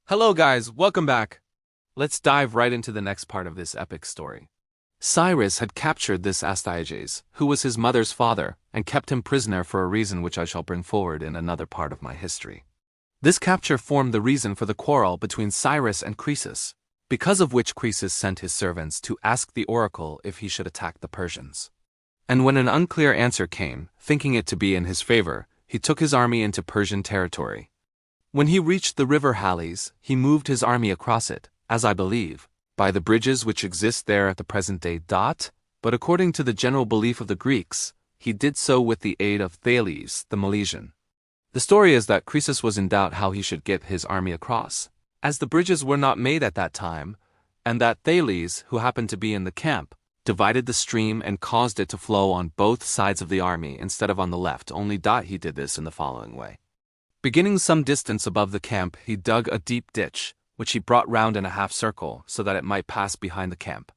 Hello guys, welcome back. Let's dive right into the next part of this epic story. Cyrus had captured this Astyages, who was his mother's father, and kept him prisoner for a reason which I shall bring forward in another part of my history. This capture formed the reason for the quarrel between Cyrus and Croesus, because of which Croesus sent his servants to ask the oracle if he should attack the Persians. And when an unclear answer came, thinking it to be in his favor, he took his army into Persian territory. When he reached the river Halys, he moved his army across it, as I believe, by the bridges which exist there at the present day. But according to the general belief of the Greeks, he did so with the aid of Thales, the Milesian. The story is that Croesus was in doubt how he should get his army across, as the bridges were not made at that time, and that Thales, who happened to be in the camp, divided the stream and caused it to flow on both sides of the army instead of on the left. Only he did this in the following way. Beginning some distance above the camp, he dug a deep ditch, which he brought round in a half circle so that it might pass behind the camp.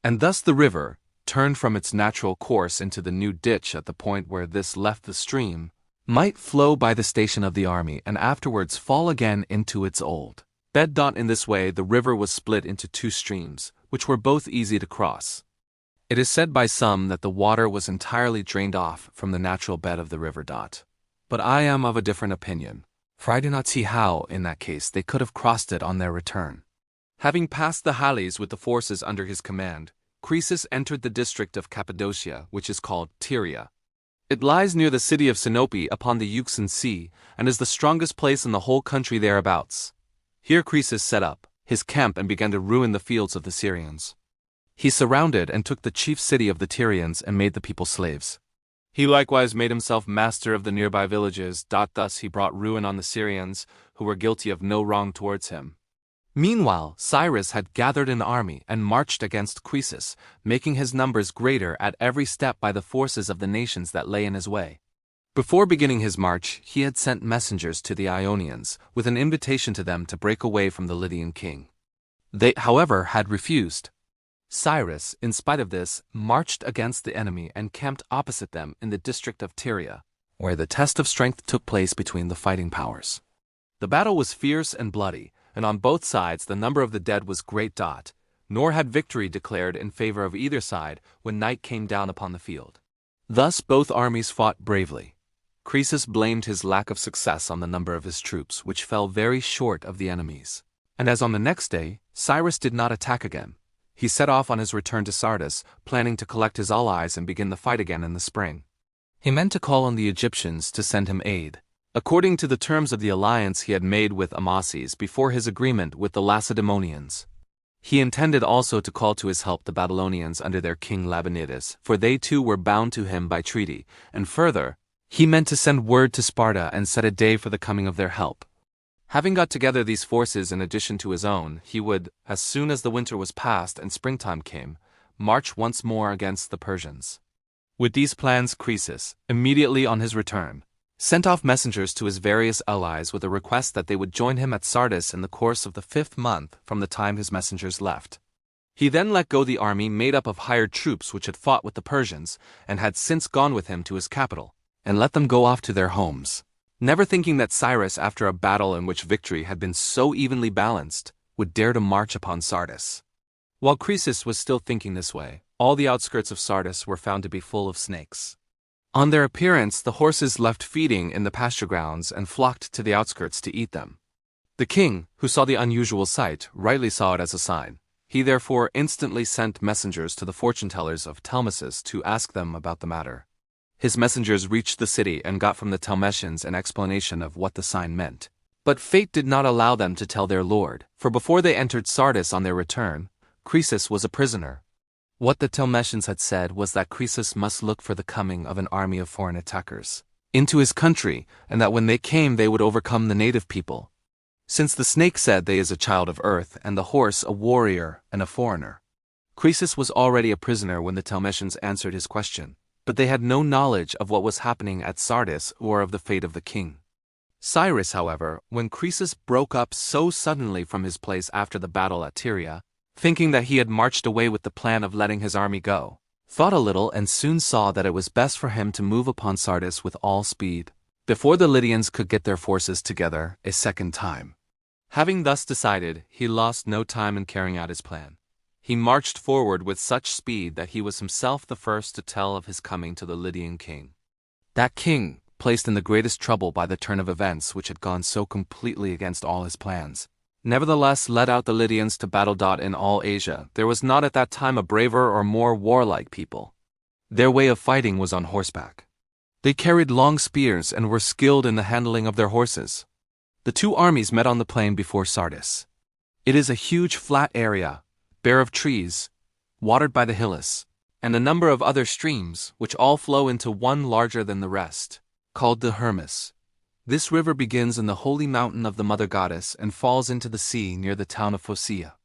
And thus the river, turned from its natural course into the new ditch at the point where this left the stream, might flow by the station of the army and afterwards fall again into its old bed. In this way the river was split into two streams, which were both easy to cross. It is said by some that the water was entirely drained off from the natural bed of the river. But I am of a different opinion, for I do not see how, in that case, they could have crossed it on their return. Having passed the Halys with the forces under his command, Croesus entered the district of Cappadocia, which is called Thyrea. It lies near the city of Sinope upon the Euxine Sea, and is the strongest place in the whole country thereabouts. Here Croesus set up his camp and began to ruin the fields of the Syrians. He surrounded and took the chief city of the Tyrians and made the people slaves. He likewise made himself master of the nearby villages. Thus he brought ruin on the Syrians, who were guilty of no wrong towards him. Meanwhile, Cyrus had gathered an army and marched against Croesus, making his numbers greater at every step by the forces of the nations that lay in his way. Before beginning his march, he had sent messengers to the Ionians, with an invitation to them to break away from the Lydian king. They, however, had refused. Cyrus, in spite of this, marched against the enemy and camped opposite them in the district of Thyrea, where the test of strength took place between the fighting powers. The battle was fierce and bloody, and on both sides the number of the dead was great. Nor had victory declared in favor of either side when night came down upon the field. Thus both armies fought bravely. Croesus blamed his lack of success on the number of his troops, which fell very short of the enemy's. And as on the next day, Cyrus did not attack again. He set off on his return to Sardis, planning to collect his allies and begin the fight again in the spring. He meant to call on the Egyptians to send him aid, according to the terms of the alliance he had made with Amasis before his agreement with the Lacedaemonians. He intended also to call to his help the Babylonians under their king Labonides, for they too were bound to him by treaty, and further, he meant to send word to Sparta and set a day for the coming of their help. Having got together these forces in addition to his own, he would, as soon as the winter was past and springtime came, march once more against the Persians. With these plans Croesus, immediately on his return, sent off messengers to his various allies with a request that they would join him at Sardis in the course of the 5th month from the time his messengers left. He then let go the army made up of hired troops which had fought with the Persians and had since gone with him to his capital, and let them go off to their homes, never thinking that Cyrus, after a battle in which victory had been so evenly balanced, would dare to march upon Sardis. While Croesus was still thinking this way, all the outskirts of Sardis were found to be full of snakes. On their appearance, the horses left feeding in the pasture grounds and flocked to the outskirts to eat them. The king, who saw the unusual sight, rightly saw it as a sign. He therefore instantly sent messengers to the fortune-tellers of Telmasus to ask them about the matter. His messengers reached the city and got from the Telmessians an explanation of what the sign meant. But fate did not allow them to tell their lord, for before they entered Sardis on their return, Croesus was a prisoner. What the Telmessians had said was that Croesus must look for the coming of an army of foreign attackers into his country, and that when they came they would overcome the native people. Since the snake said they is a child of earth, and the horse a warrior and a foreigner. Croesus was already a prisoner when the Telmessians answered his question, but they had no knowledge of what was happening at Sardis or of the fate of the king. Cyrus, however, when Croesus broke up so suddenly from his place after the battle at Thyrea, thinking that he had marched away with the plan of letting his army go, thought a little and soon saw that it was best for him to move upon Sardis with all speed, before the Lydians could get their forces together a second time. Having thus decided, he lost no time in carrying out his plan. He marched forward with such speed that he was himself the first to tell of his coming to the Lydian king. That king, placed in the greatest trouble by the turn of events which had gone so completely against all his plans, nevertheless led out the Lydians to battle. In all Asia, there was not at that time a braver or more warlike people. Their way of fighting was on horseback. They carried long spears and were skilled in the handling of their horses. The two armies met on the plain before Sardis. It is a huge flat area, bare of trees, watered by the Hilus, and a number of other streams, which all flow into one larger than the rest, called the Hermus. This river begins in the holy mountain of the mother goddess and falls into the sea near the town of Phocea.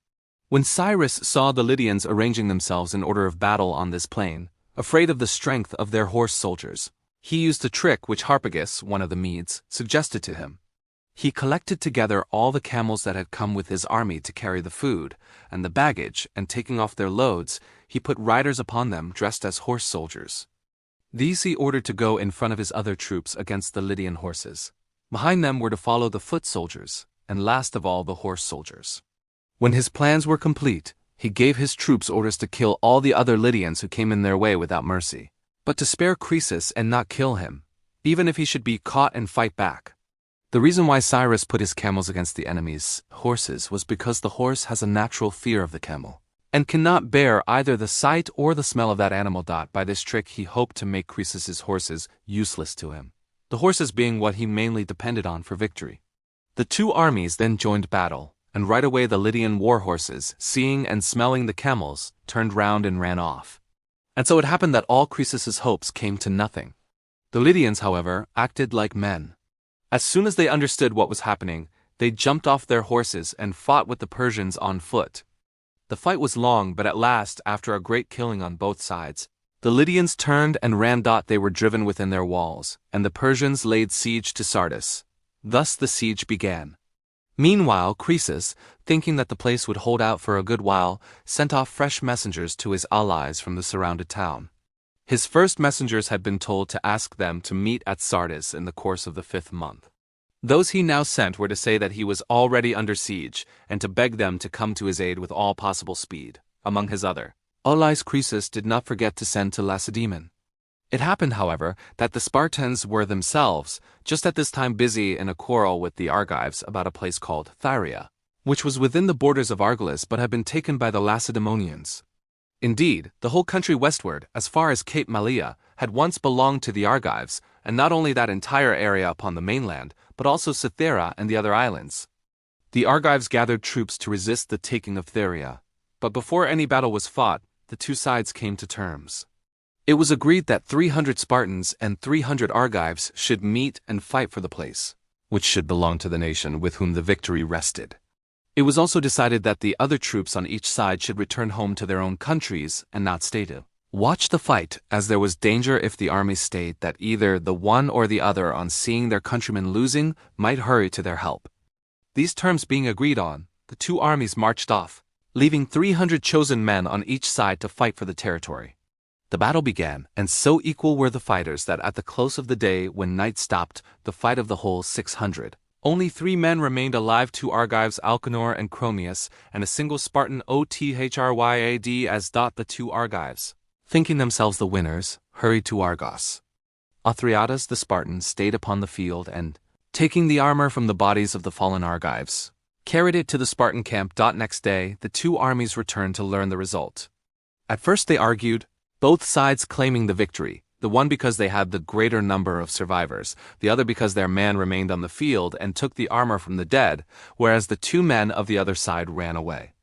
When Cyrus saw the Lydians arranging themselves in order of battle on this plain, afraid of the strength of their horse soldiers, he used a trick which Harpagus, one of the Medes, suggested to him. He collected together all the camels that had come with his army to carry the food and the baggage, and taking off their loads, he put riders upon them dressed as horse soldiers. These he ordered to go in front of his other troops against the Lydian horses. Behind them were to follow the foot soldiers, and last of all the horse soldiers. When his plans were complete, he gave his troops orders to kill all the other Lydians who came in their way without mercy, but to spare Croesus and not kill him, even if he should be caught and fight back. The reason why Cyrus put his camels against the enemy's horses was because the horse has a natural fear of the camel, and cannot bear either the sight or the smell of that animal. By this trick he hoped to make Croesus's horses useless to him, the horses being what he mainly depended on for victory. The two armies then joined battle, and right away the Lydian war horses, seeing and smelling the camels, turned round and ran off. And so it happened that all Croesus's hopes came to nothing. The Lydians, however, acted like men. As soon as they understood what was happening, they jumped off their horses and fought with the Persians on foot. The fight was long, but at last, after a great killing on both sides, the Lydians turned and ran. They were driven within their walls, and the Persians laid siege to Sardis. Thus the siege began. Meanwhile, Croesus, thinking that the place would hold out for a good while, sent off fresh messengers to his allies from the surrounded town. His first messengers had been told to ask them to meet at Sardis in the course of the 5th month. Those he now sent were to say that he was already under siege, and to beg them to come to his aid with all possible speed. Among his other allies, Croesus did not forget to send to Lacedaemon. It happened, however, that the Spartans were themselves just at this time busy in a quarrel with the Argives about a place called Thyrea, which was within the borders of Argos but had been taken by the Lacedaemonians. Indeed, the whole country westward, as far as Cape Malea, had once belonged to the Argives, and not only that entire area upon the mainland, but also Thyrea and the other islands. The Argives gathered troops to resist the taking of Thyrea, but before any battle was fought, the two sides came to terms. It was agreed that 300 Spartans and 300 Argives should meet and fight for the place, which should belong to the nation with whom the victory rested. It was also decided that the other troops on each side should return home to their own countries and not stay to watch the fight, as there was danger if the armies stayed that either the one or the other, on seeing their countrymen losing, might hurry to their help. These terms being agreed on, the two armies marched off, leaving 300 chosen men on each side to fight for the territory. The battle began, and so equal were the fighters that at the close of the day, when night stopped the fight of the whole 600, only 3 men remained alive: 2 Argives, Alcanor and Chromius, and a single Spartan, Othyriad, as the 2 Argives, thinking themselves the winners, hurried to Argos. Othryades the Spartan stayed upon the field and, taking the armor from the bodies of the fallen Argives, carried it to the Spartan camp. Next day, the two armies returned to learn the result. At first they argued, both sides claiming the victory, the one because they had the greater number of survivors, the other because their man remained on the field and took the armor from the dead, whereas the 2 men of the other side ran away.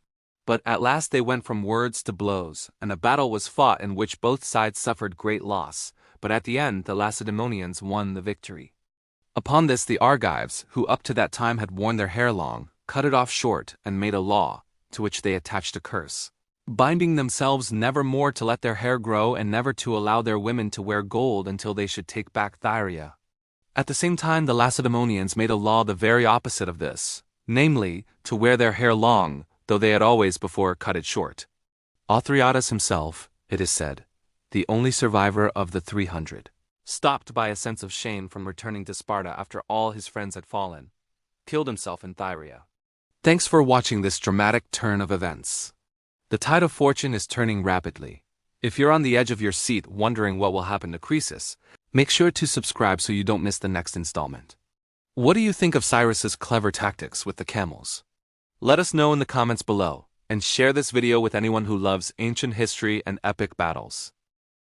But at last they went from words to blows, and a battle was fought in which both sides suffered great loss, but at the end the Lacedaemonians won the victory. Upon this the Argives, who up to that time had worn their hair long, cut it off short and made a law, to which they attached a curse, binding themselves never more to let their hair grow and never to allow their women to wear gold until they should take back Thyrea. At the same time the Lacedaemonians made a law the very opposite of this, namely, to wear their hair long, though they had always before cut it short. Othryades himself, it is said, the only survivor of the 300, stopped by a sense of shame from returning to Sparta after all his friends had fallen, killed himself in Thyrea. Thanks for watching this dramatic turn of events. The tide of fortune is turning rapidly. If you're on the edge of your seat wondering what will happen to Croesus, make sure to subscribe so you don't miss the next installment. What do you think of Cyrus's clever tactics with the camels? Let us know in the comments below, and share this video with anyone who loves ancient history and epic battles.